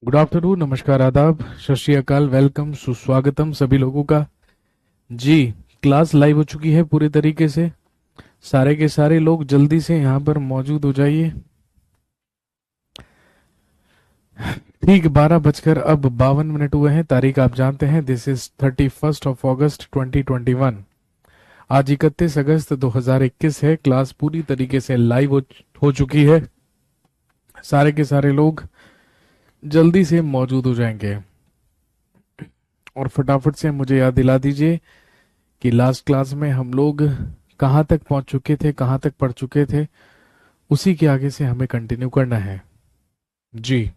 Good afternoon, नमस्कार, आदाब, सत श्री अकाल, वेलकम, सुस्वागतम सभी लोगों का। जी, क्लास लाइव हो चुकी है पूरी तरीके से। सारे के सारे लोग जल्दी से यहाँ पर मौजूद हो जाइए। ठीक 12 बजकर अब 52 मिनट हुए हैं। तारीख आप जानते हैं, दिस इज 31 अगस्त 2021। आज 31 अगस्त 2021 है। क्लास पूरी तरीके से लाइव हो चुकी है। सारे के सारे लोग जल्दी से मौजूद हो जाएंगे और फटाफट से मुझे याद दिला दीजिए कि लास्ट क्लास में हम लोग कहाँ तक पहुंच चुके थे, कहाँ तक पढ़ चुके थे। उसी के आगे से हमें कंटिन्यू करना है। जी,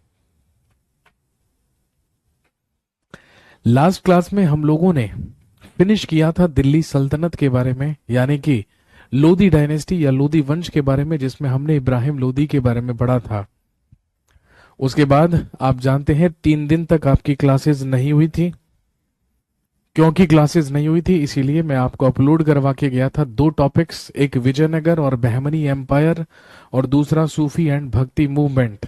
लास्ट क्लास में हम लोगों ने फिनिश किया था दिल्ली सल्तनत के बारे में, यानी कि लोधी डायनेस्टी या लोधी वंश के बारे में, जिसमें हमने इब्राहिम लोधी के बारे में पढ़ा था। उसके बाद आप जानते हैं 3 दिन तक आपकी क्लासेस नहीं हुई थी। क्योंकि क्लासेस नहीं हुई थी इसीलिए मैं आपको अपलोड करवा के गया था 2 टॉपिक्स, एक विजयनगर और बहमनी एम्पायर और दूसरा सूफी एंड भक्ति मूवमेंट,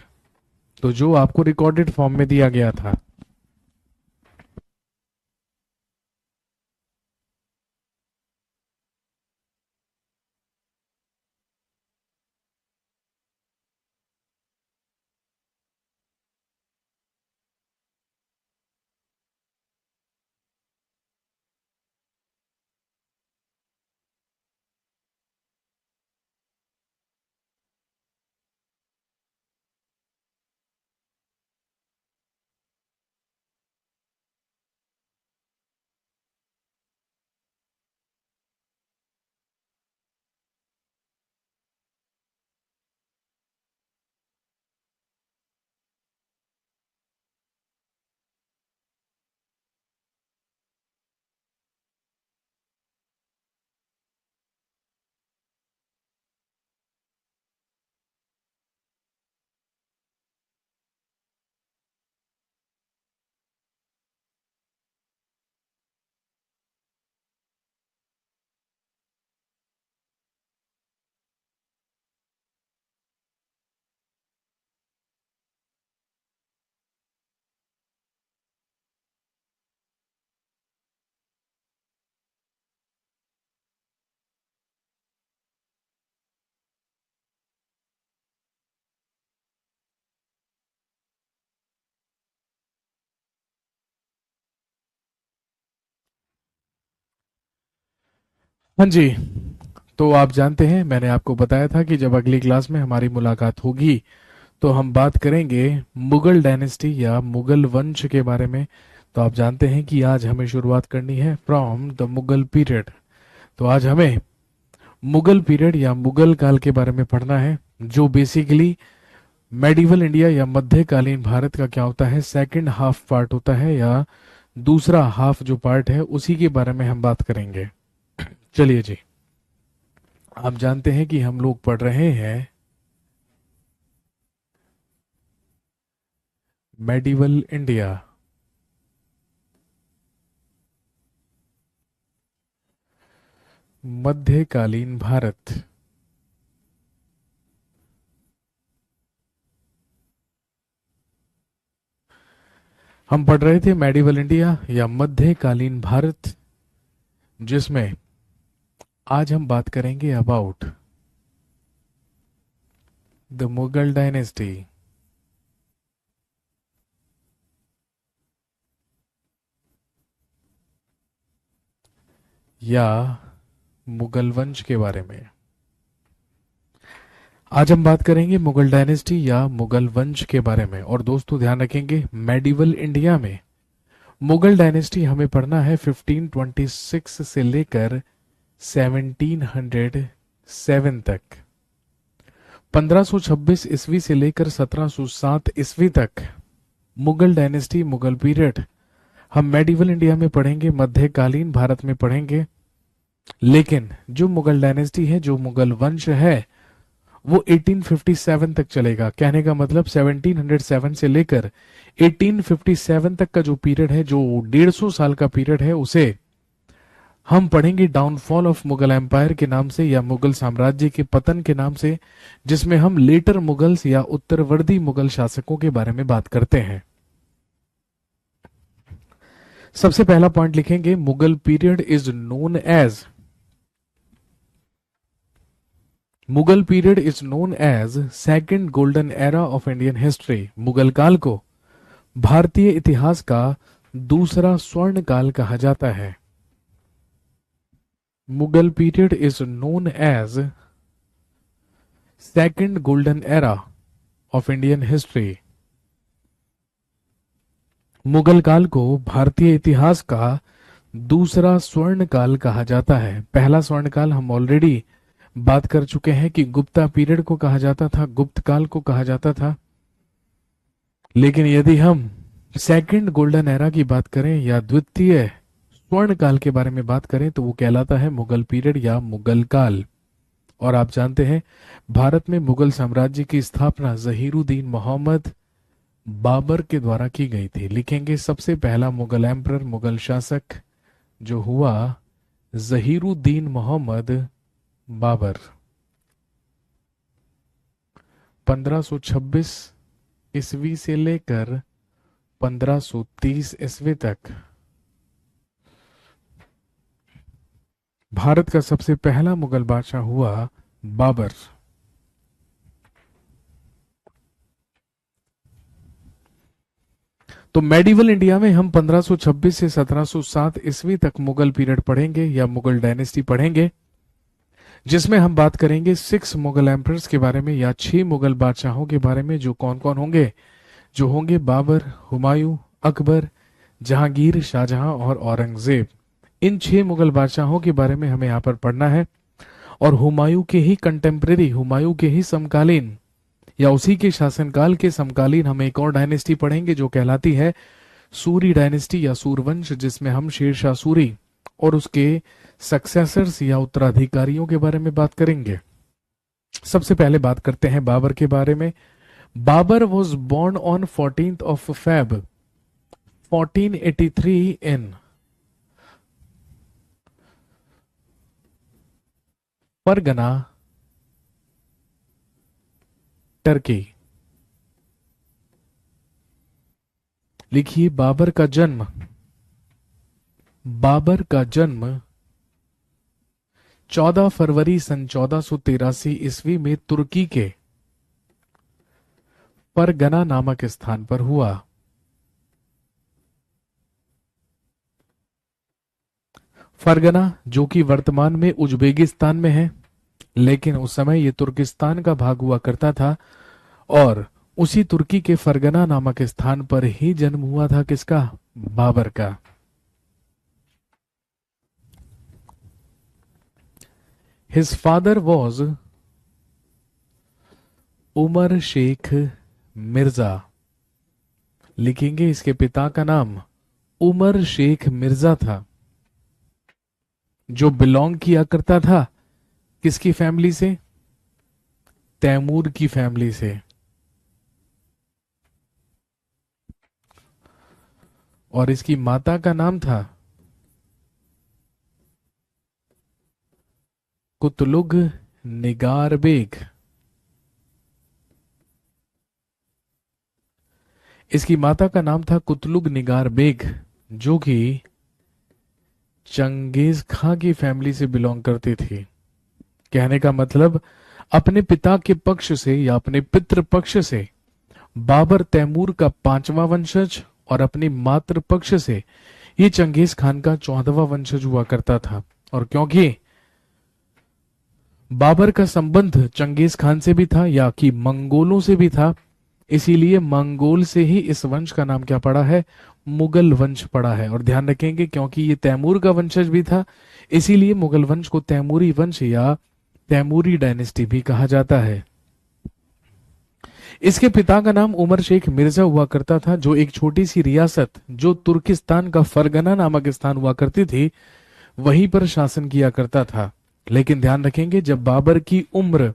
तो जो आपको रिकॉर्डेड फॉर्म में दिया गया था। हाँ जी, तो आप जानते हैं मैंने आपको बताया था कि जब अगली क्लास में हमारी मुलाकात होगी तो हम बात करेंगे मुगल डायनेस्टी या मुगल वंश के बारे में। तो आप जानते हैं कि आज हमें शुरुआत करनी है फ्रॉम द मुगल पीरियड। तो आज हमें मुगल पीरियड या मुगल काल के बारे में पढ़ना है, जो बेसिकली मेडिवल इंडिया या मध्यकालीन भारत का क्या होता है, सेकंड हाफ पार्ट होता है, या दूसरा हाफ जो पार्ट है उसी के बारे में हम बात करेंगे। चलिए जी, आप जानते हैं कि हम लोग पढ़ रहे हैं मेडिवल इंडिया, मध्यकालीन भारत। हम पढ़ रहे थे मेडिवल इंडिया या मध्यकालीन भारत, जिसमें आज हम बात करेंगे अबाउट द मुगल डायनेस्टी या मुगल वंश के बारे में। आज हम बात करेंगे मुगल डायनेस्टी या मुगल वंश के बारे में। और दोस्तों ध्यान रखेंगे, मेडिवल इंडिया में मुगल डायनेस्टी हमें पढ़ना है 1526 से लेकर 1707 तक, 1526 ईस्वी से लेकर 1707 ईस्वी तक मुगल डायनेस्टी, मुगल पीरियड हम मेडिवल इंडिया में पढ़ेंगे, मध्यकालीन भारत में पढ़ेंगे। लेकिन जो मुगल डायनेस्टी है, जो मुगल वंश है, वो 1857 तक चलेगा। कहने का मतलब 1707 से लेकर 1857 तक का जो पीरियड है, जो 150 साल का पीरियड है, उसे हम पढ़ेंगे डाउनफॉल ऑफ मुगल एम्पायर के नाम से या मुगल साम्राज्य के पतन के नाम से, जिसमें हम लेटर मुगल्स या उत्तरवर्ती मुगल शासकों के बारे में बात करते हैं। सबसे पहला पॉइंट लिखेंगे, Mughal period is known as, Mughal period is known as second golden era of Indian history. Mughal काल को भारतीय इतिहास का दूसरा स्वर्ण काल कहा जाता है। Mughal period is known as second golden era of Indian history. Mughal काल को भारतीय इतिहास का दूसरा स्वर्ण काल कहा जाता है। पहला स्वर्ण काल हम ऑलरेडी बात कर चुके हैं कि गुप्ता पीरियड को कहा जाता था, गुप्त काल को कहा जाता था। लेकिन यदि हम सेकंड गोल्डन एरा की बात करें या द्वितीय स्वर्ण काल के बारे में बात करें तो वो कहलाता है मुगल पीरियड या मुगल काल। और आप जानते हैं भारत में मुगल साम्राज्य की स्थापना जहीरुद्दीन मोहम्मद बाबर के द्वारा की गई थी। लिखेंगे सबसे पहला मुगल एम्परर, मुगल शासक जो हुआ, जहीरुद्दीन मोहम्मद बाबर। 1526 ईस्वी से लेकर 1530 ईस्वी तक भारत का सबसे पहला मुगल बादशाह हुआ बाबर। तो मेडिवल इंडिया में हम 1526 से 1707 ईस्वी तक मुगल पीरियड पढ़ेंगे या मुगल डायनेस्टी पढ़ेंगे, जिसमें हम बात करेंगे 6 मुगल एम्परर्स के बारे में या 6 मुगल बादशाहों के बारे में, जो कौन कौन होंगे, जो होंगे बाबर, हुमायूं, अकबर, जहांगीर, शाहजहां और औरंगजेब। इन 6 मुगल बादशाहों के बारे में हमें यहाँ पर पढ़ना है। और हुमायूं के ही कंटेम्प्रेरी, हुमायूं के ही समकालीन या उसी के शासनकाल के समकालीन हम एक और डायनेस्टी पढ़ेंगे जो कहलाती है सूरी डायनेस्टी या सूरवंश, जिसमें हम शेरशाह सूरी और उसके सक्सेसर्स या उत्तराधिकारियों के बारे में बात करेंगे। सबसे पहले बात करते हैं बाबर के बारे में। Babur was born on 14th of Feb 1483 in Fergana, Turkey. लिखिए बाबर का जन्म, बाबर का जन्म 14 फरवरी सन 1483 ईस्वी में तुर्की के परगना नामक स्थान पर हुआ। फरगना जो कि वर्तमान में उज्बेकिस्तान में है, लेकिन उस समय ये तुर्किस्तान का भाग हुआ करता था। और उसी तुर्की के फरगना नामक स्थान पर ही जन्म हुआ था किसका? बाबर का। His father was Umar Sheikh Mirza. लिखेंगे इसके पिता का नाम उमर शेख मिर्जा था, जो बिलोंग किया करता था किसकी फैमिली से? तैमूर की फैमिली से। और इसकी माता का नाम था कुतलुग निगार बेग। इसकी माता का नाम था कुतलुग निगार बेग, जो कि चंगेज खां की फैमिली से बिलोंग करती थी। कहने का मतलब अपने पिता के पक्ष से या अपने पितृ पक्ष से बाबर तैमूर का 5वां वंशज और अपनी मातृ पक्ष से ये चंगेज खान का 14वां वंशज हुआ करता था। और क्योंकि बाबर का संबंध चंगेज खान से भी था या कि मंगोलों से भी था, इसीलिए मंगोल से ही इस वंश का नाम क्या पड़ा है? मुगल वंश पड़ा है। और ध्यान रखेंगे क्योंकि ये तैमूर का वंशज भी था, इसीलिए मुगल वंश को तैमूरी वंश या तैमूरी डायनेस्टी भी कहा जाता है। इसके पिता का नाम उमर शेख मिर्जा हुआ करता था, जो एक छोटी सी रियासत जो तुर्किस्तान का फरगना नामक स्थान हुआ करती थी वहीं पर शासन किया करता था। लेकिन ध्यान रखेंगे जब बाबर की उम्र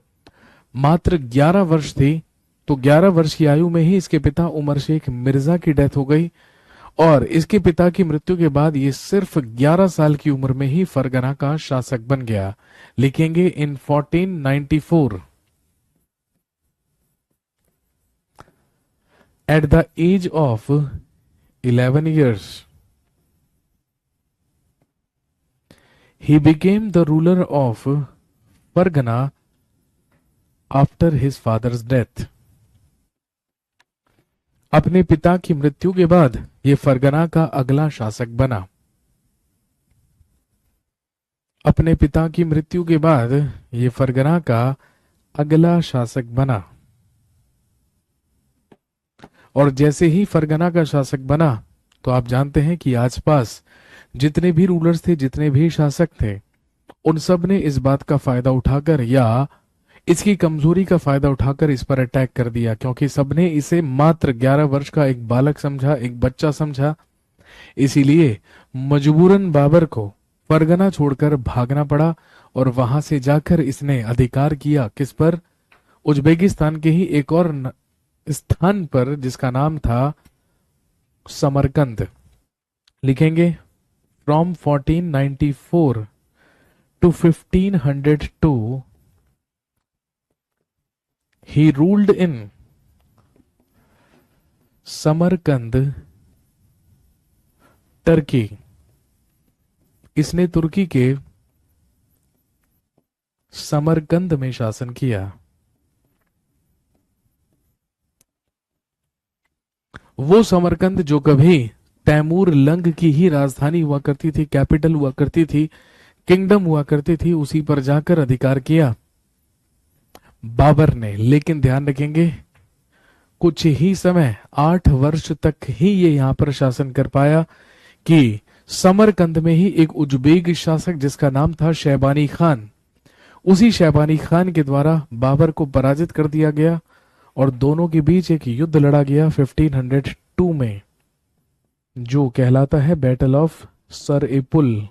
मात्र 11 वर्ष थी तो 11 वर्ष की आयु में ही इसके पिता उमर शेख मिर्जा की डेथ हो गई। और इसके पिता की मृत्यु के बाद ये सिर्फ 11 साल की उम्र में ही फरगना का शासक बन गया। लिखेंगे in 1494 at the age of 11 years he became the ruler of Fergana after his father's death. अपने पिता की मृत्यु के बाद ये फरगना का अगला शासक बना। अपने पिता की मृत्यु के बाद ये फरगना का अगला शासक बना। और जैसे ही फरगना का शासक बना तो आप जानते हैं कि आसपास जितने भी रूलर्स थे, जितने भी शासक थे, उन सब ने इस बात का फायदा उठाकर या इसकी कमजोरी का फायदा उठाकर इस पर अटैक कर दिया, क्योंकि सबने इसे मात्र 11 वर्ष का एक बालक समझा, एक बच्चा समझा। इसीलिए मजबूरन बाबर को फरगना छोड़कर भागना पड़ा और वहां से जाकर इसने अधिकार किया किस पर? उज्बेकिस्तान के ही एक और स्थान पर जिसका नाम था समरकंद। लिखेंगे from 1494 to 1502 he ruled in Samarkand, Turkey. इसने तुर्की के समरकंद में शासन किया। वो समरकंद जो कभी तैमूर लंग की ही राजधानी हुआ करती थी, कैपिटल हुआ करती थी, किंगडम हुआ करती थी, उसी पर जाकर अधिकार किया बाबर ने। लेकिन ध्यान रखेंगे कुछ ही समय, 8 वर्ष तक ही ये यहां पर शासन कर पाया कि समरकंद में ही एक उज्बेक शासक जिसका नाम था शैबानी खान, उसी शैबानी खान के द्वारा बाबर को पराजित कर दिया गया और दोनों के बीच एक युद्ध लड़ा गया 1502 में, जो कहलाता है battle of Sar e Pul.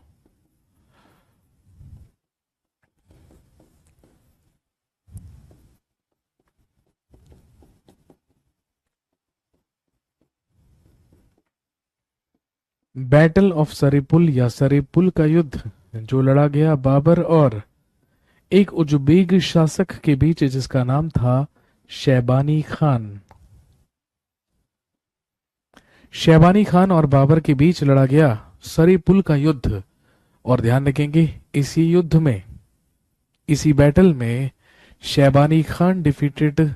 Battle of Saripul या सरीपुल का युद्ध जो लड़ा गया बाबर और एक उज्बेक शासक के बीच जिसका नाम था शैबानी खान। शैबानी खान और बाबर के बीच लड़ा गया सरीपुल का युद्ध। और ध्यान रखेंगे इसी युद्ध में, इसी बैटल में शैबानी खान डिफीटेड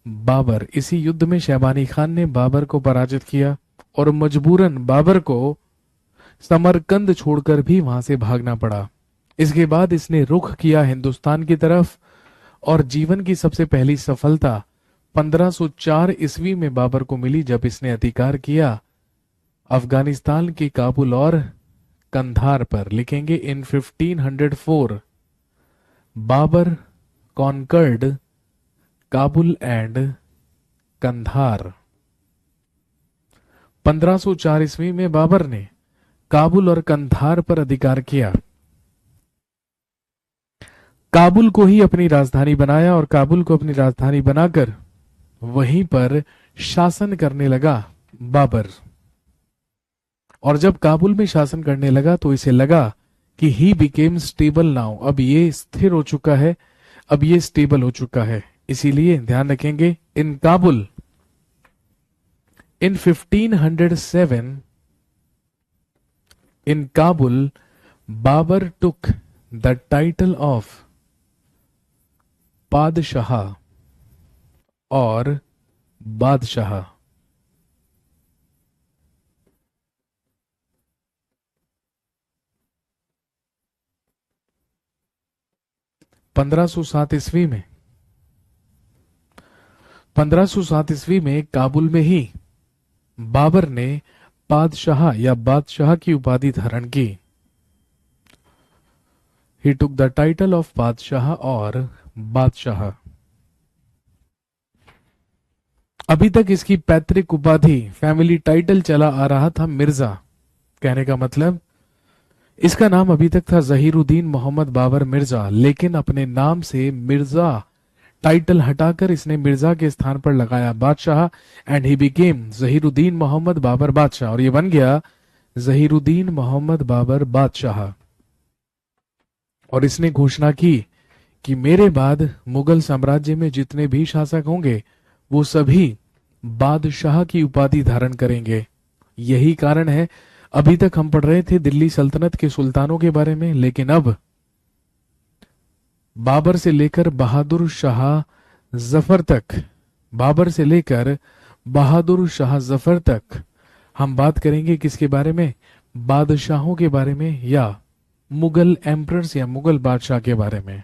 बाबर। इसी युद्ध में शैबानी खान ने बाबर को पराजित किया और मजबूरन बाबर को समरकंद छोड़कर भी वहां से भागना पड़ा। इसके बाद इसने रुख किया हिंदुस्तान की तरफ और जीवन की सबसे पहली सफलता 1504 ईस्वी में बाबर को मिली, जब इसने अधिकार किया अफगानिस्तान के काबुल और कंधार पर। लिखेंगे इन 1504 बाबर कॉन्कर्ड काबुल एंड कंधार। 1504 ईस्वी में बाबर ने काबुल और कंधार पर अधिकार किया। काबुल को ही अपनी राजधानी बनाया और काबुल को अपनी राजधानी बनाकर वहीं पर शासन करने लगा बाबर। और जब काबुल में शासन करने लगा तो इसे लगा कि ही बिकेम स्टेबल नाउ, अब ये स्थिर हो चुका है, अब ये स्टेबल हो चुका है। इसीलिए ध्यान रखेंगे इन Kabul in 1507 in Kabul, Babur took the title of पादशाह और बादशाह। पंद्रह सौ सात ईस्वी में 1507 ईस्वी में काबुल में ही बाबर ने पादशाह या बादशाह की उपाधि धारण की। ही टुक द टाइटल ऑफ बादशाह और बादशाह। अभी तक इसकी पैतृक उपाधि, फैमिली टाइटल चला आ रहा था मिर्जा। कहने का मतलब इसका नाम अभी तक था जहीरुद्दीन मोहम्मद बाबर मिर्जा, लेकिन अपने नाम से मिर्जा टाइटल हटाकर इसने मिर्जा के स्थान पर लगाया बादशाह and he became Zahiruddin Mohammad Babur बादशाह, और ये बन गया जहीरुद्दीन मोहम्मद बाबर बादशाह। और इसने घोषणा की कि मेरे बाद मुगल साम्राज्य में जितने भी शासक होंगे वो सभी बादशाह की उपाधि धारण करेंगे। यही कारण है अभी तक हम पढ़ रहे थे दिल्ली सल्तनत के सुल्तानों के बारे में, लेकिन अब बाबर से लेकर बहादुर शाह जफर तक, बाबर से लेकर बहादुर शाह जफर तक हम बात करेंगे किसके बारे में? बादशाहों के बारे में, या मुगल एम्परर्स या मुगल बादशाह के बारे में।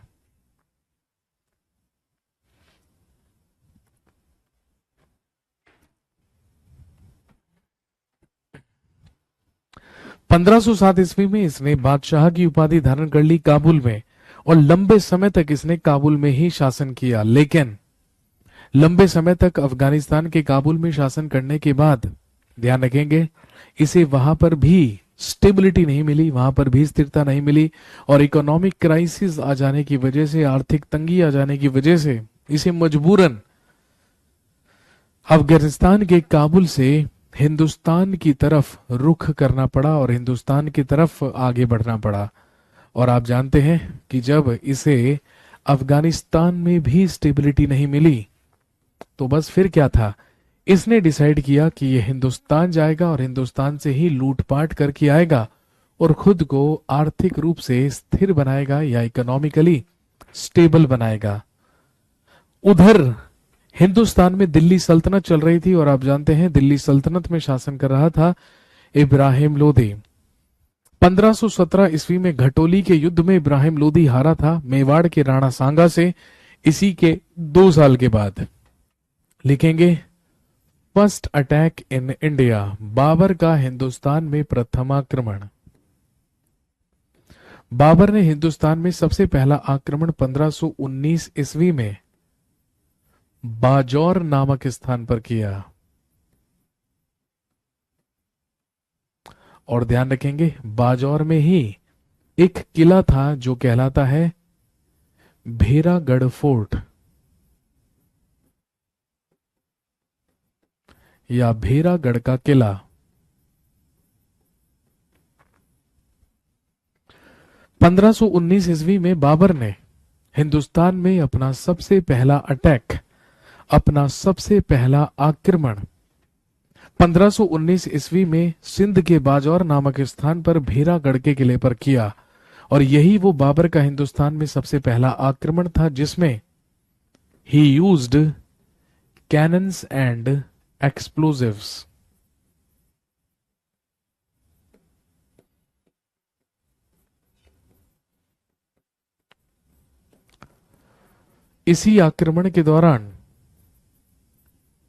पंद्रह सौ सात ईस्वी में इसने बादशाह की उपाधि धारण कर ली काबुल में, और लंबे समय तक इसने काबुल में ही शासन किया। लेकिन लंबे समय तक अफगानिस्तान के काबुल में शासन करने के बाद ध्यान रखेंगे इसे वहां पर भी स्टेबिलिटी नहीं मिली, वहां पर भी स्थिरता नहीं मिली, और इकोनॉमिक क्राइसिस आ जाने की वजह से, आर्थिक तंगी आ जाने की वजह से इसे मजबूरन अफगानिस्तान के काबुल से हिंदुस्तान की तरफ रुख करना पड़ा और हिंदुस्तान की तरफ आगे बढ़ना पड़ा। और आप जानते हैं कि जब इसे अफगानिस्तान में भी स्टेबिलिटी नहीं मिली तो बस फिर क्या था, इसने डिसाइड किया कि ये हिंदुस्तान जाएगा और हिंदुस्तान से ही लूटपाट करके आएगा और खुद को आर्थिक रूप से स्थिर बनाएगा या इकोनॉमिकली स्टेबल बनाएगा। उधर हिंदुस्तान में दिल्ली सल्तनत चल रही थी, और आप जानते हैं दिल्ली सल्तनत में शासन कर रहा था इब्राहिम लोदी। 1517 ईस्वी में घटोली के युद्ध में इब्राहिम लोदी हारा था मेवाड़ के राणा सांगा से। इसी के 2 साल के बाद लिखेंगे first attack in India, Babur का हिंदुस्तान में प्रथम आक्रमण। बाबर ने हिंदुस्तान में सबसे पहला आक्रमण 1519 ईस्वी में बाजौर नामक स्थान पर किया। और ध्यान रखेंगे बाजौर में ही एक किला था जो कहलाता है भेरागढ़ फोर्ट या भेरागढ़ का किला। 1519 ईस्वी में बाबर ने हिंदुस्तान में अपना सबसे पहला अटैक, अपना सबसे पहला आक्रमण 1519 ईस्वी में सिंध के बाजौर नामक स्थान पर भेरागढ़ के किले पर किया। और यही वो बाबर का हिंदुस्तान में सबसे पहला आक्रमण था जिसमें ही यूज्ड कैनन्स एंड एक्सप्लोजिव्स। इसी आक्रमण के दौरान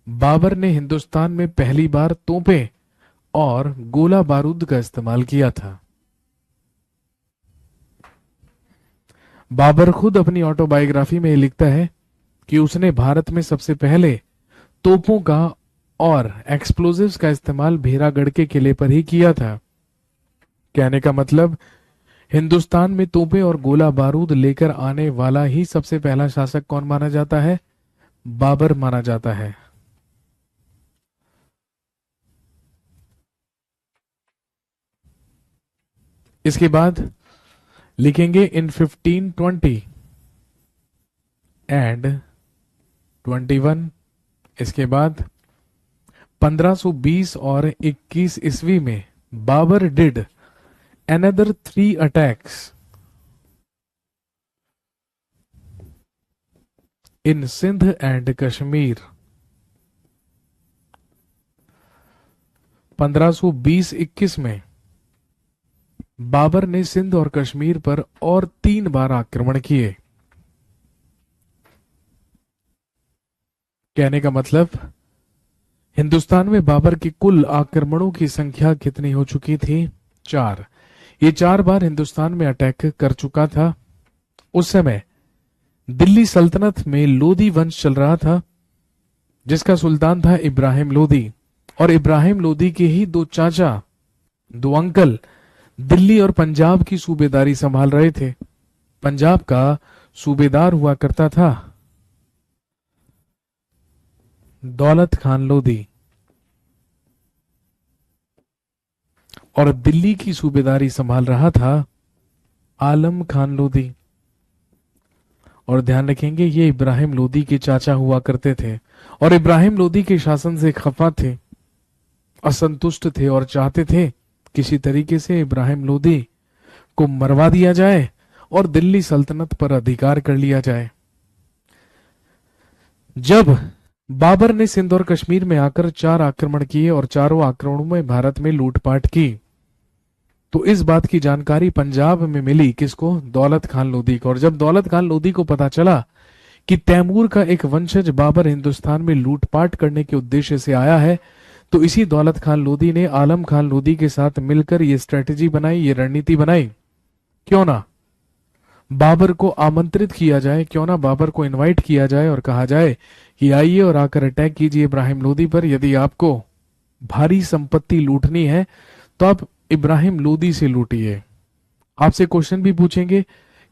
बाबर ने हिंदुस्तान में पहली बार तोपें और गोला बारूद का इस्तेमाल किया था। बाबर खुद अपनी ऑटोबायोग्राफी में लिखता है कि उसने भारत में सबसे पहले तोपों का और एक्सप्लोजिव्स का इस्तेमाल भेरागढ़ के किले पर ही किया था। कहने का मतलब हिंदुस्तान में तोपें और गोला बारूद लेकर आने वाला ही सबसे पहला शासक कौन माना जाता है? बाबर माना जाता है। इसके बाद लिखेंगे इन 1520 एंड 21। इसके बाद 1520 और 21 ईस्वी में Babur did another 3 attacks in Sindh and Kashmir. 1520-21 में बाबर ने सिंध और कश्मीर पर और 3 बार आक्रमण किए। कहने का मतलब हिंदुस्तान में बाबर की कुल आक्रमणों की संख्या कितनी हो चुकी थी? 4। ये 4 बार हिंदुस्तान में अटैक कर चुका था। उस समय दिल्ली सल्तनत में लोदी वंश चल रहा था जिसका सुल्तान था इब्राहिम लोदी, और इब्राहिम लोदी के ही 2 चाचा, 2 अंकल दिल्ली और पंजाब की सूबेदारी संभाल रहे थे। पंजाब का सूबेदार हुआ करता था दौलत खान लोदी, और दिल्ली की सूबेदारी संभाल रहा था आलम खान लोदी। और ध्यान रखेंगे ये इब्राहिम लोदी के चाचा हुआ करते थे, और इब्राहिम लोदी के शासन से खफा थे, असंतुष्ट थे और चाहते थे किसी तरीके से इब्राहिम लोदी को मरवा दिया जाए और दिल्ली सल्तनत पर अधिकार कर लिया जाए। जब बाबर ने सिंध और कश्मीर में आकर 4 आक्रमण किए और चारों आक्रमणों में भारत में लूटपाट की, तो इस बात की जानकारी पंजाब में मिली किसको? दौलत खान लोदी को। और जब दौलत खान लोदी को पता चला कि तैमूर का एक वंशज बाबर हिंदुस्तान में लूटपाट करने के उद्देश्य से आया है, तो इसी दौलत खान लोदी ने आलम खान लोदी के साथ मिलकर ये स्ट्रेटेजी बनाई, ये रणनीति बनाई। क्यों ना बाबर को आमंत्रित किया जाए, क्यों ना बाबर को इनवाइट किया जाए और कहा जाए कि आइए और आकर अटैक कीजिए इब्राहिम लोदी पर। यदि आपको भारी संपत्ति लूटनी है तो आप इब्राहिम लोदी से लूटिए। आपसे क्वेश्चन भी पूछेंगे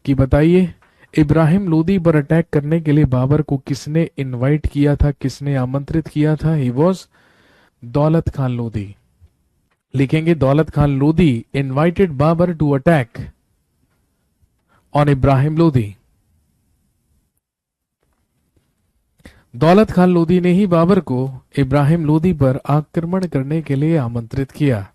कि बताइए इब्राहिम लोदी पर अटैक करने के लिए बाबर को किसने इनवाइट किया था, किसने आमंत्रित किया था? ही वॉज दौलत खान लोदी। लिखेंगे Daulat Khan Lodi invited Babur to attack on Ibrahim Lodi. Daulat Khan Lodi ने ही बाबर को इब्राहिम लोदी पर आक्रमण करने के लिए आमंत्रित किया।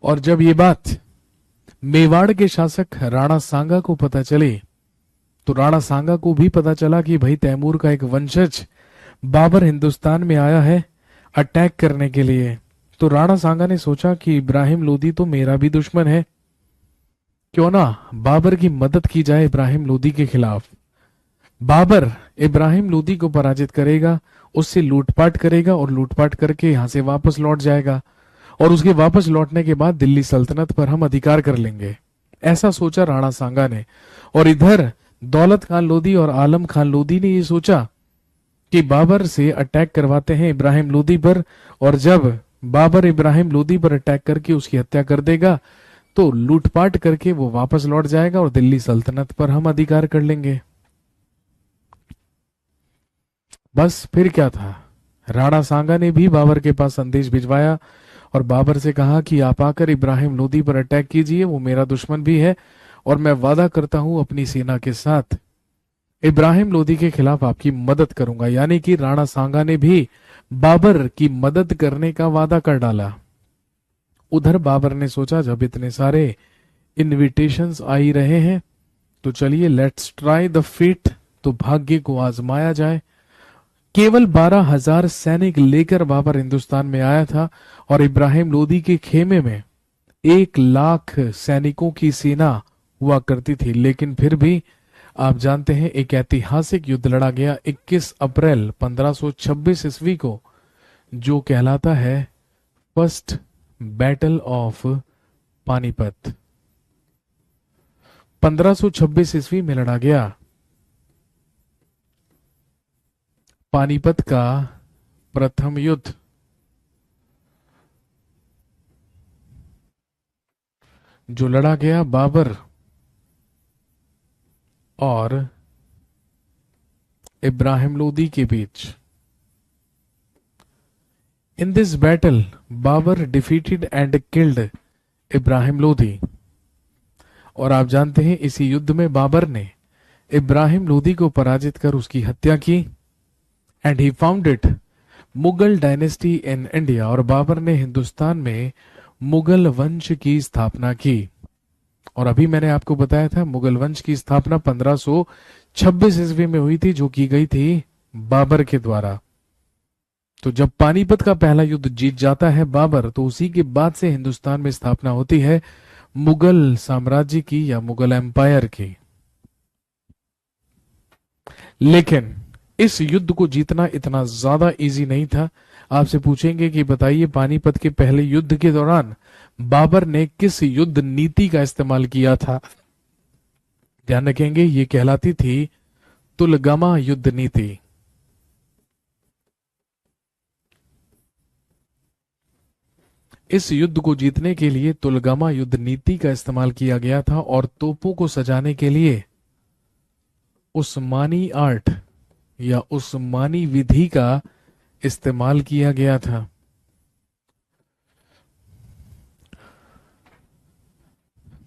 और जब ये बात मेवाड़ के शासक राणा सांगा को पता चली, तो राणा सांगा को भी पता चला कि भाई तैमूर का एक वंशज बाबर हिंदुस्तान में आया है अटैक करने के लिए। तो राणा सांगा ने सोचा कि इब्राहिम लोदी तो मेरा भी दुश्मन है, क्यों ना बाबर की मदद की जाए इब्राहिम लोदी के खिलाफ। बाबर इब्राहिम लोदी को पराजित करेगा, उससे लूटपाट करेगा और लूटपाट करके यहां से वापस लौट जाएगा और उसके वापस लौटने के बाद दिल्ली सल्तनत पर हम अधिकार कर लेंगे। ऐसा सोचा राणा सांगा ने। और इधर दौलत खान लोदी और आलम खान लोदी ने ये सोचा कि बाबर से अटैक करवाते हैं इब्राहिम लोदी पर, और जब बाबर इब्राहिम लोदी पर अटैक करके उसकी हत्या कर देगा तो लूटपाट करके वो वापस लौट जाएगा और दिल्ली सल्तनत पर हम अधिकार कर लेंगे। बस फिर क्या था, राणा सांगा ने भी बाबर के पास संदेश भिजवाया और बाबर से कहा कि आप आकर इब्राहिम लोदी पर अटैक कीजिए, वो मेरा दुश्मन भी है और मैं वादा करता हूं अपनी सेना के साथ इब्राहिम लोदी के खिलाफ आपकी मदद करूंगा। यानी कि राणा सांगा ने भी बाबर की मदद करने का वादा कर डाला। उधर बाबर ने सोचा जब इतने सारे इनविटेशंस आ ही रहे हैं तो चलिए लेट्स ट्राई द फेट, तो भाग्य को आजमाया जाए। केवल 12,000 सैनिक लेकर बाबर हिंदुस्तान में आया था और इब्राहिम लोदी के खेमे में 1 लाख सैनिकों की सेना हुआ करती थी। लेकिन फिर भी आप जानते हैं एक ऐतिहासिक युद्ध लड़ा गया 21 अप्रैल 1526 ईस्वी को, जो कहलाता है फर्स्ट बैटल ऑफ पानीपत। 1526 ईस्वी में लड़ा गया पानीपत का प्रथम युद्ध। जो लड़ा गया बाबर और इब्राहिम लोदी के बीच। In this battle Babur defeated and killed Ibrahim Lodi. और आप जानते हैं इसी युद्ध में बाबर ने इब्राहिम लोदी को पराजित कर उसकी हत्या की and he founded Mughal dynasty in India. और बाबर ने हिंदुस्तान में मुगल वंश की स्थापना की। और अभी मैंने आपको बताया था मुगल वंश की स्थापना 1526 ईस्वी में हुई थी, जो की गई थी बाबर के द्वारा। तो जब पानीपत का पहला युद्ध जीत जाता है बाबर, तो उसी के बाद से हिंदुस्तान में स्थापना होती है मुगल साम्राज्य की या मुगल एम्पायर की। लेकिन इस युद्ध को जीतना इतना ज्यादा इजी नहीं था। आपसे पूछेंगे कि बताइए पानीपत के पहले युद्ध के दौरान बाबर ने किस युद्ध नीति का इस्तेमाल किया था? ध्यान रखेंगे ये कहलाती थी तुलगमा युद्ध नीति। इस युद्ध को जीतने के लिए तुलगामा युद्ध नीति का इस्तेमाल किया गया था और तोपों को सजाने के लिए उस्मानी आर्ट या उस्मानी विधि का इस्तेमाल किया गया था।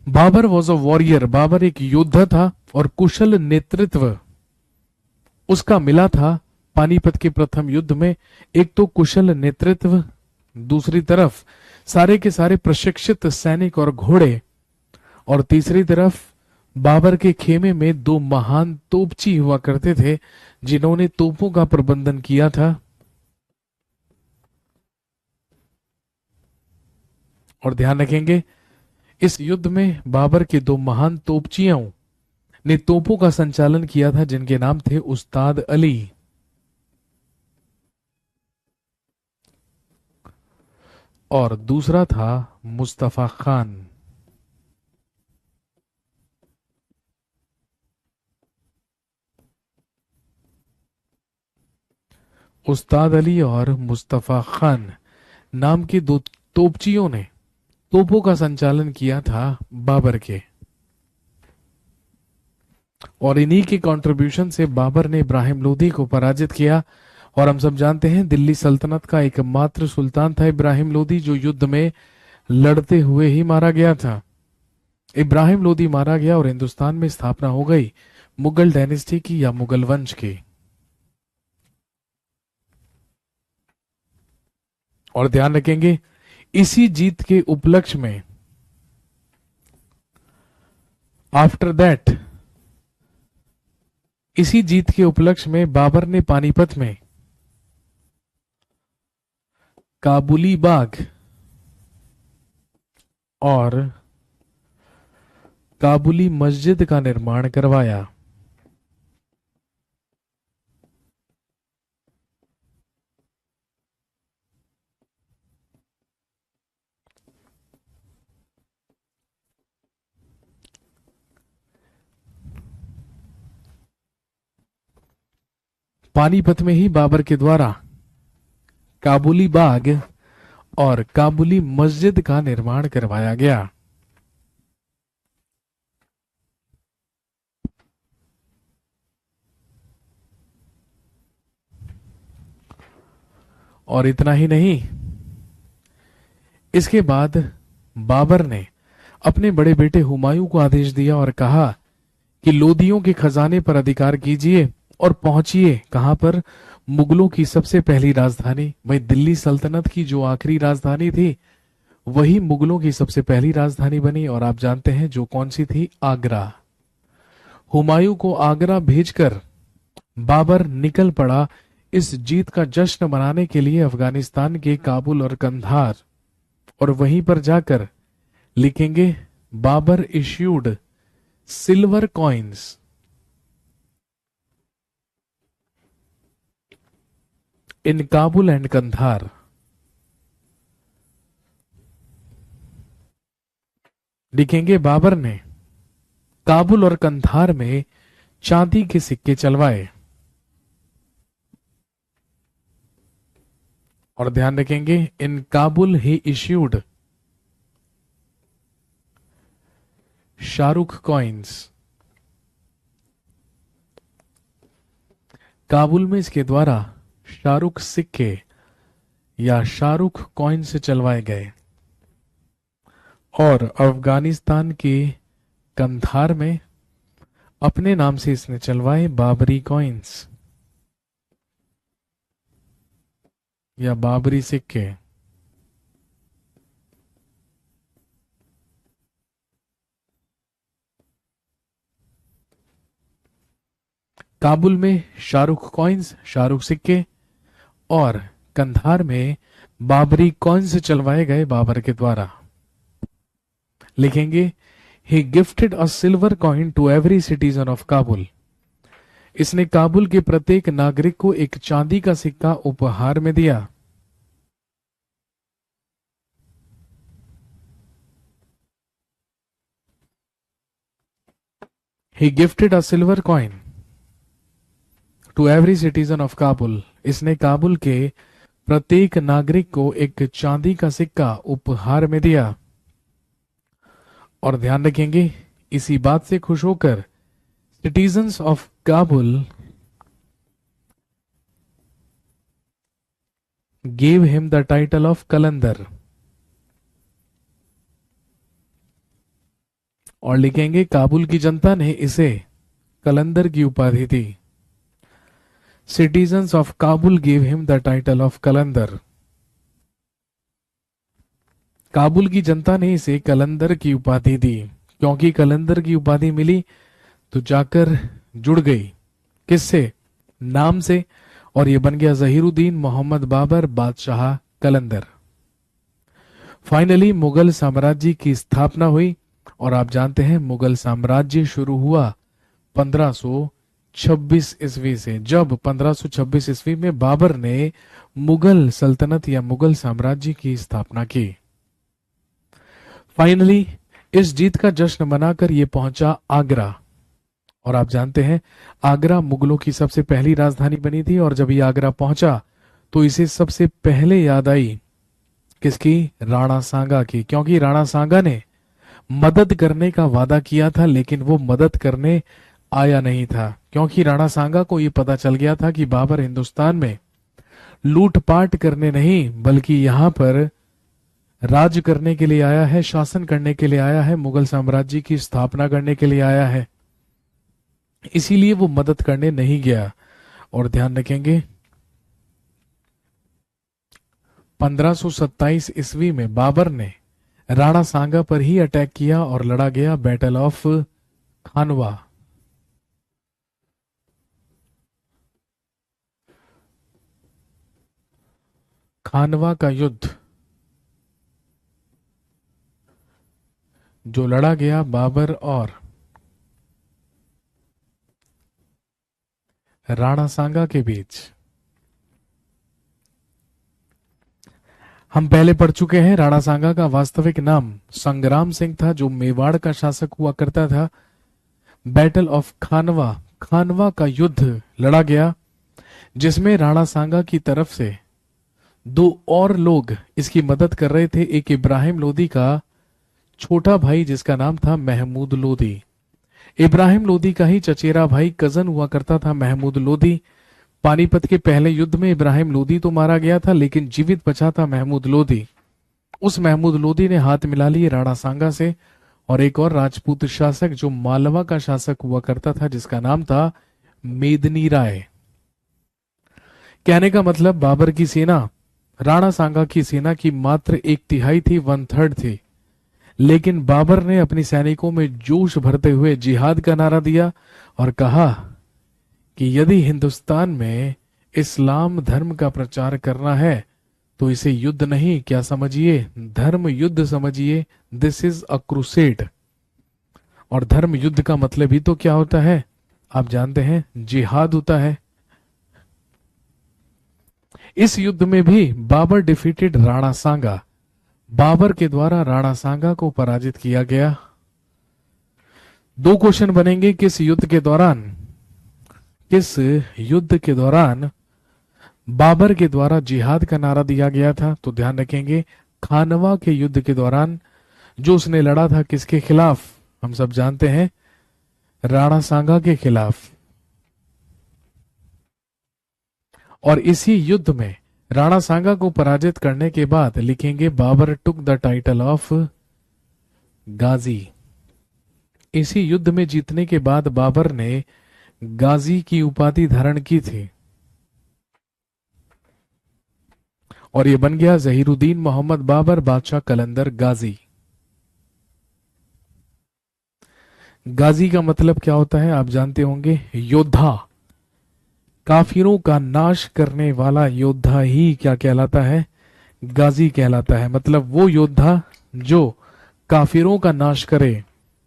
Babur was a warrior, Babur एक योद्धा था और कुशल नेतृत्व उसका मिला था पानीपत के प्रथम युद्ध में। एक तो कुशल नेतृत्व, दूसरी तरफ सारे के सारे प्रशिक्षित सैनिक और घोड़े, और तीसरी तरफ बाबर के खेमे में दो महान तोपची हुआ करते थे जिन्होंने तोपों का प्रबंधन किया था। और ध्यान रखेंगे इस युद्ध में बाबर के दो महान तोपचियों ने तोपों का संचालन किया था जिनके नाम थे उस्ताद अली और दूसरा था मुस्तफा खान। उस्ताद अली और मुस्तफा खान नाम के दो तोपचियों ने तोपों का संचालन किया था बाबर के, और इन्हीं के कंट्रीब्यूशन से बाबर ने इब्राहिम लोदी को पराजित किया। और हम सब जानते हैं दिल्ली सल्तनत का एकमात्र सुल्तान था इब्राहिम लोदी जो युद्ध में लड़ते हुए ही मारा गया था। इब्राहिम लोदी मारा गया और हिंदुस्तान में स्थापना हो गई मुगल डायनेस्टी की या मुगल वंश की। और ध्यान रखेंगे इसी जीत के उपलक्ष्य में आफ्टर दैट, इसी जीत के उपलक्ष्य में बाबर ने पानीपत में काबुली बाग और काबुली मस्जिद का निर्माण करवाया। पानीपत में ही बाबर के द्वारा काबुली बाग और काबुली मस्जिद का निर्माण करवाया गया। और इतना ही नहीं, इसके बाद बाबर ने अपने बड़े बेटे हुमायूं को आदेश दिया और कहा कि लोदियों के खजाने पर अधिकार कीजिए और पहुंचिए कहां पर, मुगलों की सबसे पहली राजधानी। भाई दिल्ली सल्तनत की जो आखिरी राजधानी थी वही मुगलों की सबसे पहली राजधानी बनी, और आप जानते हैं जो कौन सी थी, आगरा। हुमायूं को आगरा भेजकर बाबर निकल पड़ा इस जीत का जश्न मनाने के लिए अफगानिस्तान के काबुल और कंधार, और वहीं पर जाकर लिखेंगे Babur issued silver coins in Kabul and Kandahar. लिखेंगे बाबर ने काबुल और कंधार में चांदी के सिक्के चलवाए। और ध्यान रखेंगे इन काबुल ही इश्यूड शाहरुख कॉइन्स। काबुल में इसके द्वारा शाहरुख सिक्के या शाहरुख कॉइन से चलवाए गए, और अफगानिस्तान के कंधार में अपने नाम से इसने चलवाए बाबरी कॉइन्स या बाबरी सिक्के। काबुल में शाहरुख कॉइन्स, शाहरुख सिक्के, और कंधार में बाबरी कॉइन्स चलवाए गए बाबर के द्वारा। लिखेंगे he gifted a silver coin to every citizen of Kabul. इसने काबुल के प्रत्येक नागरिक को एक चांदी का सिक्का उपहार में दिया। He gifted a silver coin to every citizen of Kabul. इसने काबुल के प्रत्येक नागरिक को एक चांदी का सिक्का उपहार में दिया। और ध्यान रखेंगे, इसी बात से खुश होकर citizens of Kabul gave him the title of कलंदर। और लिखेंगे काबुल की जनता ने इसे कलंदर की उपाधि दी। Citizens of Kabul give him the title of Qalandar. Kabul की जनता ने इसे कलंदर की उपाधि दी। क्योंकि कलंदर की उपाधि मिली तो जाकर जुड़ गई किससे? नाम से। और ये बन गया जहीरुद्दीन मोहम्मद बाबर बादशाह कलंदर। फाइनली मुगल साम्राज्य की स्थापना हुई। और आप जानते हैं मुगल साम्राज्य शुरू हुआ 1526 ईस्वी से, जब 1526 ईस्वी में बाबर ने मुगल सल्तनत या मुगल साम्राज्य की स्थापना की। फाइनली इस जीत का जश्न मनाकर ये पहुंचा आगरा। और आप जानते हैं आगरा मुगलों की सबसे पहली राजधानी बनी थी। और जब ये आगरा पहुंचा तो इसे सबसे पहले याद आई किसकी? राणा सांगा की। क्योंकि राणा सांगा ने मदद करने का वादा किया था लेकिन वो मदद करने आया नहीं था। क्योंकि राणा सांगा को ये पता चल गया था कि बाबर हिंदुस्तान में लूटपाट करने नहीं बल्कि यहां पर राज करने के लिए आया है, शासन करने के लिए आया है, मुगल साम्राज्य की स्थापना करने के लिए आया है। इसीलिए वो मदद करने नहीं गया। और ध्यान रखेंगे 1527 ईस्वी में बाबर ने राणा सांगा पर ही अटैक किया और लड़ा गया बैटल ऑफ खानवा। खानवा का युद्ध जो लड़ा गया बाबर और राणा सांगा के बीच। हम पहले पढ़ चुके हैं राणा सांगा का वास्तविक नाम संग्राम सिंह था जो मेवाड़ का शासक हुआ करता था। बैटल ऑफ खानवा, खानवा का युद्ध लड़ा गया जिसमें राणा सांगा की तरफ से दो और लोग इसकी मदद कर रहे थे। एक इब्राहिम लोदी का छोटा भाई जिसका नाम था महमूद लोदी। इब्राहिम लोदी का ही चचेरा भाई कजन हुआ करता था महमूद लोदी। पानीपत के पहले युद्ध में इब्राहिम लोदी तो मारा गया था लेकिन जीवित बचा था महमूद लोदी। उस महमूद लोदी ने हाथ मिला लिए राणा सांगा से और एक और राजपूत शासक जो मालवा का शासक हुआ करता था जिसका नाम था मेदनी राय। कहने का मतलब बाबर की सेना राणा सांगा की सेना की मात्र 1/3 थी, 1/3 थी। लेकिन बाबर ने अपनी सैनिकों में जोश भरते हुए जिहाद का नारा दिया और कहा कि यदि हिंदुस्तान में इस्लाम धर्म का प्रचार करना है तो इसे युद्ध नहीं, क्या समझिए, धर्म युद्ध समझिए। This is a crusade. और धर्म युद्ध का मतलब ही तो क्या होता है? आप जानते हैं, जिहाद होता है। इस युद्ध में भी बाबर डिफीटेड राणा सांगा। बाबर के द्वारा राणा सांगा को पराजित किया गया। दो क्वेश्चन बनेंगे, किस युद्ध के दौरान बाबर के द्वारा जिहाद का नारा दिया गया था? तो ध्यान रखेंगे खानवा के युद्ध के दौरान जो उसने लड़ा था किसके खिलाफ? हम सब जानते हैं राणा सांगा के खिलाफ। और इसी युद्ध में राणा सांगा को पराजित करने के बाद लिखेंगे Babur took the title of Ghazi. इसी युद्ध में जीतने के बाद बाबर ने गाजी की उपाधि धारण की थी और यह बन गया जहीरुद्दीन मोहम्मद बाबर बादशाह कलंदर गाजी। गाजी का मतलब क्या होता है आप जानते होंगे, योद्धा। काफिरों का नाश करने वाला योद्धा ही क्या कहलाता है? गाजी कहलाता है। मतलब वो योद्धा जो काफिरों का नाश करे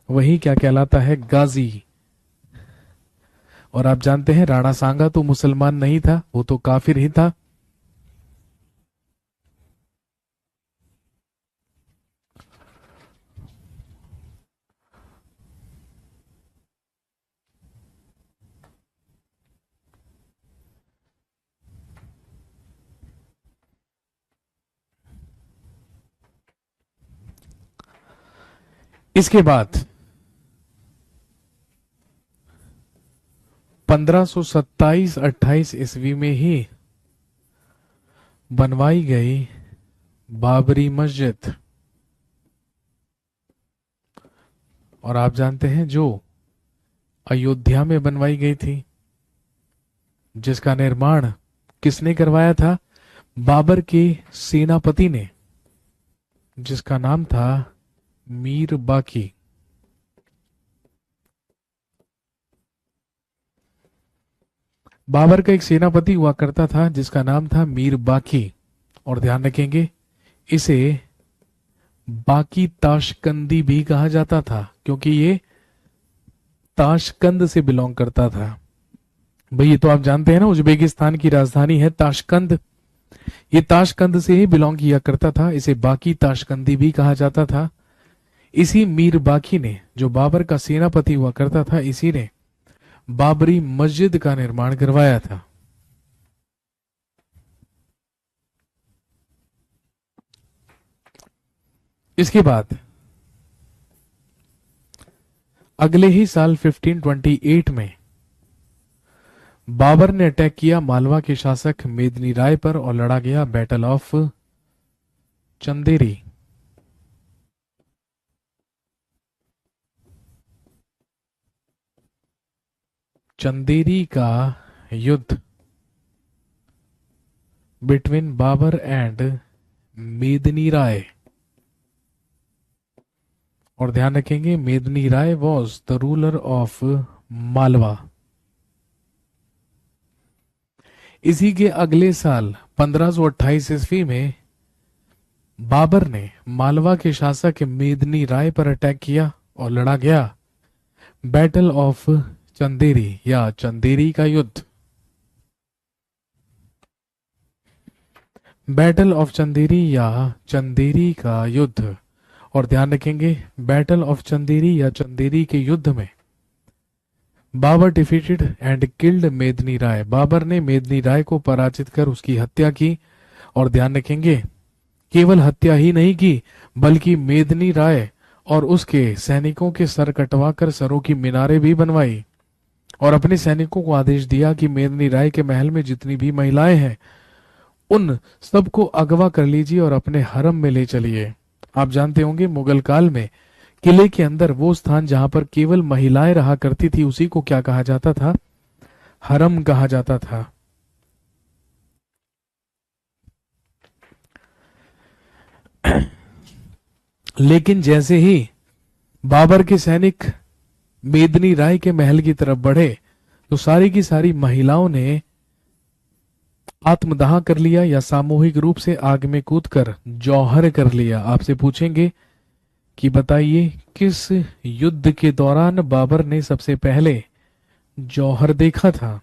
वही क्या कहलाता है? गाजी। और आप जानते हैं राणा सांगा तो मुसलमान नहीं था, वो तो काफिर ही था। इसके बाद 1527-28 ईस्वी में ही बनवाई गई बाबरी मस्जिद। और आप जानते हैं जो अयोध्या में बनवाई गई थी, जिसका निर्माण किसने करवाया था? बाबर के सेनापति ने, जिसका नाम था मीर बाकी। बाबर का एक सेनापति हुआ करता था जिसका नाम था मीर बाकी। और ध्यान रखेंगे, इसे बाकी ताशकंदी भी कहा जाता था, क्योंकि ये ताशकंद से बिलोंग करता था। भाई ये तो आप जानते हैं ना, उज्बेकिस्तान की राजधानी है ताशकंद। ये ताशकंद से ही बिलोंग किया करता था, इसे बाकी ताशकंदी भी कहा जाता था। इसी मीर बाकी ने, जो बाबर का सेनापति हुआ करता था, इसी ने बाबरी मस्जिद का निर्माण करवाया था। इसके बाद अगले ही साल 1528 में बाबर ने अटैक किया मालवा के शासक मेदिनी राय पर और लड़ा गया बैटल ऑफ चंदेरी। चंदेरी का युद्ध बिटवीन बाबर एंड मेदिनी राय। और ध्यान रखेंगे, Medini Rai was the ruler of Malwa. इसी के अगले साल 1528 ईस्वी में बाबर ने मालवा के शासक मेदिनी राय पर अटैक किया और लड़ा गया बैटल ऑफ चंदेरी या चंदेरी का युद्ध। बैटल ऑफ चंदेरी या चंदेरी का युद्ध। और ध्यान रखेंगे, बैटल ऑफ चंदेरी या चंदेरी के युद्ध में बाबर डिफीटेड एंड किल्ड मेदिनी राय। बाबर ने मेदिनी राय को पराजित कर उसकी हत्या की। और ध्यान रखेंगे, केवल हत्या ही नहीं की, बल्कि मेदिनी राय और उसके सैनिकों के सर कटवाकर सरों की मीनारें भी बनवाई। और अपने सैनिकों को आदेश दिया कि मेदिनी राय के महल में जितनी भी महिलाएं हैं उन सबको अगवा कर लीजिए और अपने हरम में ले चलिए। आप जानते होंगे, मुगल काल में किले के अंदर वो स्थान जहां पर केवल महिलाएं रहा करती थी, उसी को क्या कहा जाता था? हरम कहा जाता था। लेकिन जैसे ही बाबर के सैनिक मेदिनी राय के महल की तरफ बढ़े तो सारी की सारी महिलाओं ने आत्मदाह कर लिया या सामूहिक रूप से आग में कूदकर जौहर कर लिया। आपसे पूछेंगे कि बताइए किस युद्ध के दौरान बाबर ने सबसे पहले जौहर देखा था?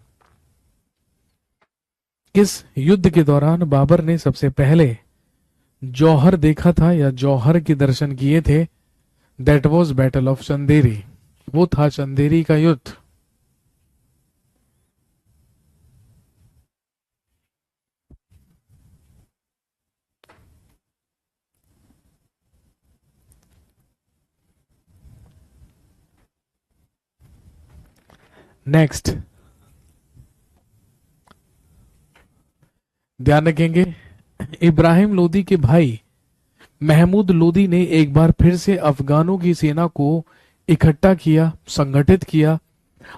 किस युद्ध के दौरान बाबर ने सबसे पहले जौहर देखा था या जौहर के दर्शन किए थे? That was battle of Chanderi. वो था चंदेरी का युद्ध। नेक्स्ट ध्यान रखेंगे, इब्राहिम लोदी के भाई महमूद लोदी ने एक बार फिर से अफगानों की सेना को इकट्ठा किया, संगठित किया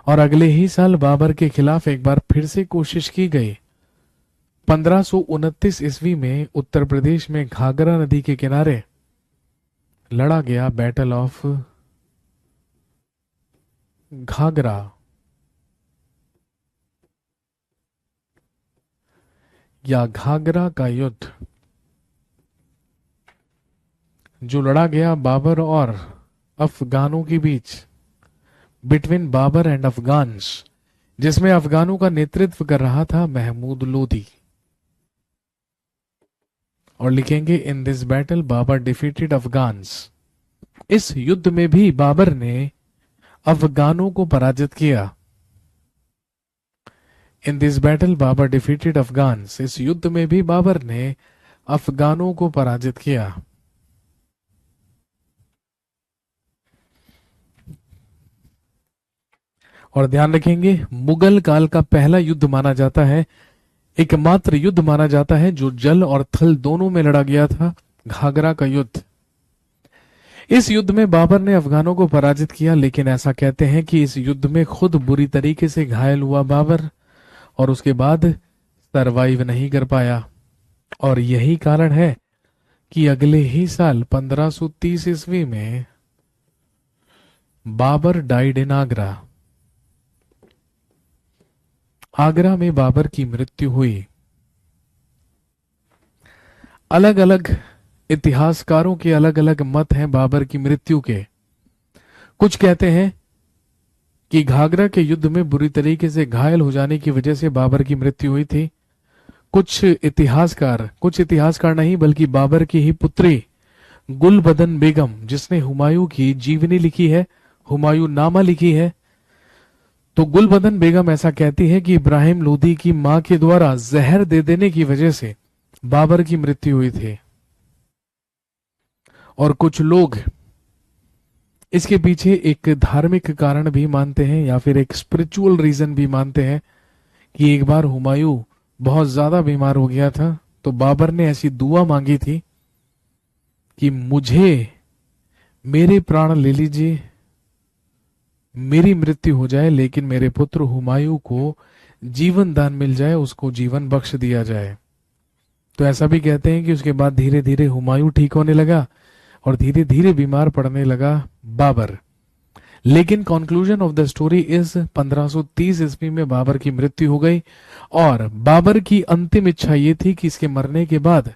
और अगले ही साल बाबर के खिलाफ एक बार फिर से कोशिश की गई। 1529 ईस्वी में उत्तर प्रदेश में घाघरा नदी के किनारे लड़ा गया बैटल ऑफ घाघरा। या घाघरा का युद्ध, जो लड़ा गया बाबर और अफगानों के बीच, बिटवीन बाबर एंड अफगान्स, जिसमें अफगानों का नेतृत्व कर रहा था महमूद लोदी। और लिखेंगे, in this battle Babur defeated Afghans. इस युद्ध में भी बाबर ने अफगानों को पराजित किया। In this battle Babur defeated Afghans. इस युद्ध में भी बाबर ने अफगानों को पराजित किया। और ध्यान रखेंगे मुगल काल का पहला युद्ध माना जाता है, एकमात्र युद्ध माना जाता है जो जल और थल दोनों में लड़ा गया था, घाघरा का युद्ध। इस युद्ध में बाबर ने अफगानों को पराजित किया, लेकिन ऐसा कहते हैं कि इस युद्ध में खुद बुरी तरीके से घायल हुआ बाबर और उसके बाद सरवाइव नहीं कर पाया। और यही कारण है कि अगले ही साल 1530 ईस्वी में बाबर डाइड इन आगरा। आगरा में बाबर की मृत्यु हुई। अलग अलग इतिहासकारों के अलग अलग मत हैं बाबर की मृत्यु के। कुछ कहते हैं कि घाघरा के युद्ध में बुरी तरीके से घायल हो जाने की वजह से बाबर की मृत्यु हुई थी। कुछ इतिहासकार नहीं बल्कि बाबर की ही पुत्री गुलबदन बेगम, जिसने हुमायूं की जीवनी लिखी है, हुमायूं नामा लिखी है, तो गुलबदन बेगम ऐसा कहती है कि इब्राहिम लोदी की मां के द्वारा जहर दे देने की वजह से बाबर की मृत्यु हुई थी। और कुछ लोग इसके पीछे एक धार्मिक कारण भी मानते हैं या फिर एक स्पिरिचुअल रीजन भी मानते हैं कि एक बार हुमायूं बहुत ज्यादा बीमार हो गया था, तो बाबर ने ऐसी दुआ मांगी थी कि मुझे मेरे प्राण ले लीजिए, मेरी मृत्यु हो जाए, लेकिन मेरे पुत्र हुमायूं को जीवन दान मिल जाए, उसको जीवन बख्श दिया जाए। तो ऐसा भी कहते हैं कि उसके बाद धीरे धीरे हुमायूं ठीक होने लगा और धीरे धीरे बीमार पड़ने लगा बाबर। लेकिन conclusion of the story is 1530 ईस्वी में बाबर की मृत्यु हो गई और बाबर की अंतिम इच्छा ये थी कि इसके मरने के बाद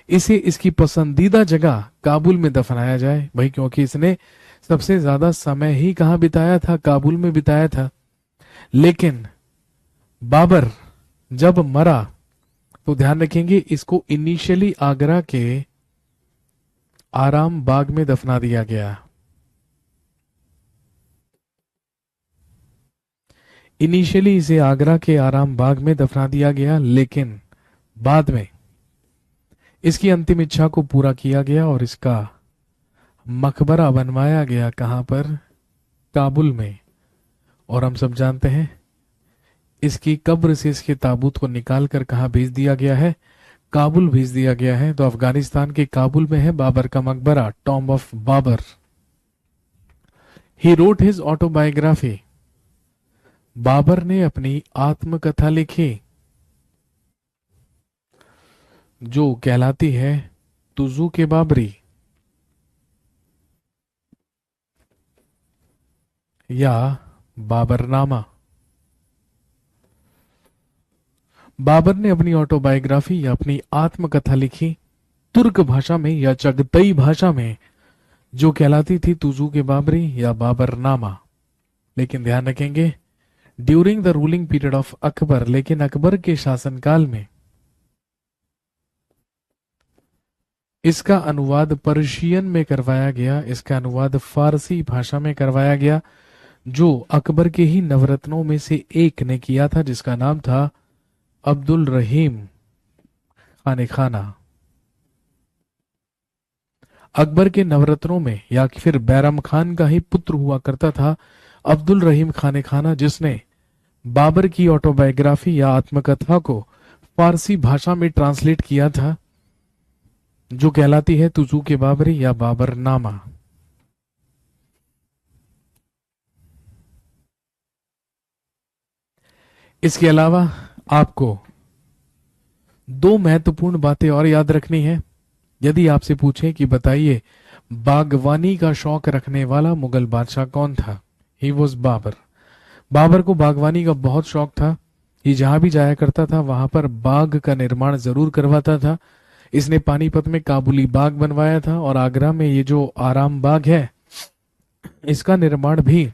इसे इसकी पसंदीदा जगह काबुल में दफनाया जाए भाई, क्योंकि इसने सबसे ज्यादा समय ही कहां बिताया था, काबुल में बिताया था। लेकिन बाबर जब मरा तो ध्यान रखेंगे इसको इनिशियली आगरा के आराम बाग में दफना दिया गया। इनिशियली इसे आगरा के आराम बाग में दफना दिया गया, लेकिन बाद में इसकी अंतिम इच्छा को पूरा किया गया और इसका मकबरा बनवाया गया। कहां पर? काबुल में। और हम सब जानते हैं इसकी कब्र से इसके ताबूत को निकालकर कहां भेज दिया गया है? काबुल भेज दिया गया है। तो अफगानिस्तान के काबुल में है बाबर का मकबरा, tomb of Babur. He wrote his autobiography. Babur ने अपनी आत्मकथा लिखी जो कहलाती है तुजू के बाबरी या बाबरनामा। बाबर ने अपनी ऑटोबायोग्राफी या अपनी आत्मकथा लिखी तुर्क भाषा में या चगतई भाषा में, जो कहलाती थी तुजू के बाबरी या बाबरनामा। लेकिन ध्यान रखेंगे during the ruling period of Akbar, लेकिन अकबर के शासनकाल में इसका अनुवाद पर्शियन में करवाया गया, इसका अनुवाद फारसी भाषा में करवाया गया, जो अकबर के ही नवरत्नों में से एक ने किया था, जिसका नाम था अब्दुल रहीम खाने खाना। अकबर के नवरत्नों में या फिर बैरम खान का ही पुत्र हुआ करता था अब्दुल रहीम खाने खाना, जिसने बाबर की ऑटोबायोग्राफी या आत्मकथा को फारसी भाषा में ट्रांसलेट किया था, जो कहलाती है तुजू के बाबरी या बाबरनामा। इसके अलावा आपको दो महत्वपूर्ण बातें और याद रखनी है। यदि आपसे पूछे कि बताइए बागवानी का शौक रखने वाला मुगल बादशाह कौन था? He was Babar. बाबर को बागवानी का बहुत शौक था। ये जहां भी जाया करता था वहां पर बाग का निर्माण जरूर करवाता था। इसने पानीपत में काबुली बाग बनवाया था और आगरा में ये जो आराम बाग है इसका निर्माण भी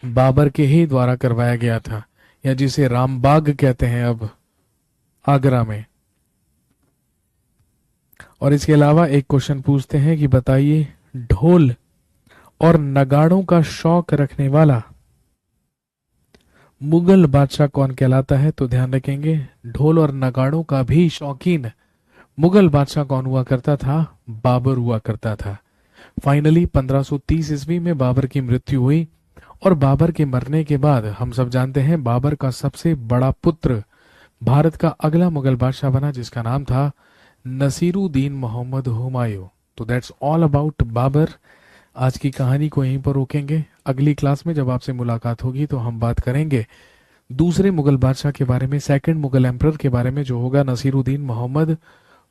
बाबर के ही द्वारा करवाया गया था, या जिसे रामबाग कहते हैं अब आगरा में। और इसके अलावा एक क्वेश्चन पूछते हैं कि बताइए ढोल और नगाड़ों का शौक रखने वाला मुगल बादशाह कौन कहलाता है? तो ध्यान रखेंगे ढोल और नगाड़ों का भी शौकीन मुगल बादशाह कौन हुआ करता था? बाबर हुआ करता था। फाइनली 1530 ईस्वी में बाबर की मृत्यु हुई और बाबर के मरने के बाद हम सब जानते हैं बाबर का सबसे बड़ा पुत्र भारत का अगला मुगल बादशाह बना, जिसका नाम था नसीरुद्दीन मोहम्मद हुमायूं। तो दैट्स ऑल अबाउट बाबर। आज की कहानी को यहीं पर रोकेंगे। अगली क्लास में जब आपसे मुलाकात होगी तो हम बात करेंगे दूसरे मुगल बादशाह के बारे में, सेकंड मुगल एम्परर के बारे में, जो होगा नसीरुद्दीन मोहम्मद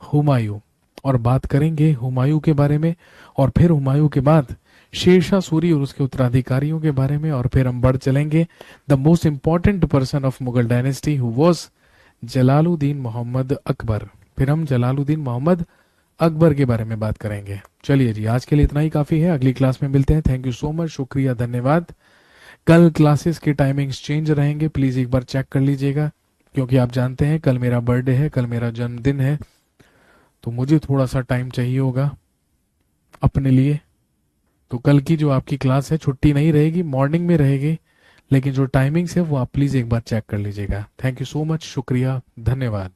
हुमायूं। और बात करेंगे हुमायूं के बारे में, और फिर हुमायूं के बाद शेरशाह सूरी और उसके उत्तराधिकारियों के बारे में, और फिर हम बढ़ चलेंगे the most important person of Mughal dynasty who was Jalaluddin Mohammad Akbar. फिर हम जलालुद्दीन मोहम्मद अकबर के बारे में बात करेंगे। चलिए जी, आज के लिए इतना ही काफी है। अगली क्लास में मिलते हैं। थैंक यू सो मच, शुक्रिया, धन्यवाद। कल क्लासेस के टाइमिंग्स चेंज रहेंगे, प्लीज एक बार चेक कर लीजिएगा, क्योंकि आप जानते हैं कल मेरा बर्थडे है, कल मेरा जन्मदिन है, तो मुझे थोड़ा सा टाइम चाहिए होगा अपने लिए। तो कल की जो आपकी क्लास है छुट्टी नहीं रहेगी, मॉर्निंग में रहेगी, लेकिन जो टाइमिंग्स है वो आप प्लीज एक बार चेक कर लीजिएगा। थैंक यू सो मच, शुक्रिया, धन्यवाद।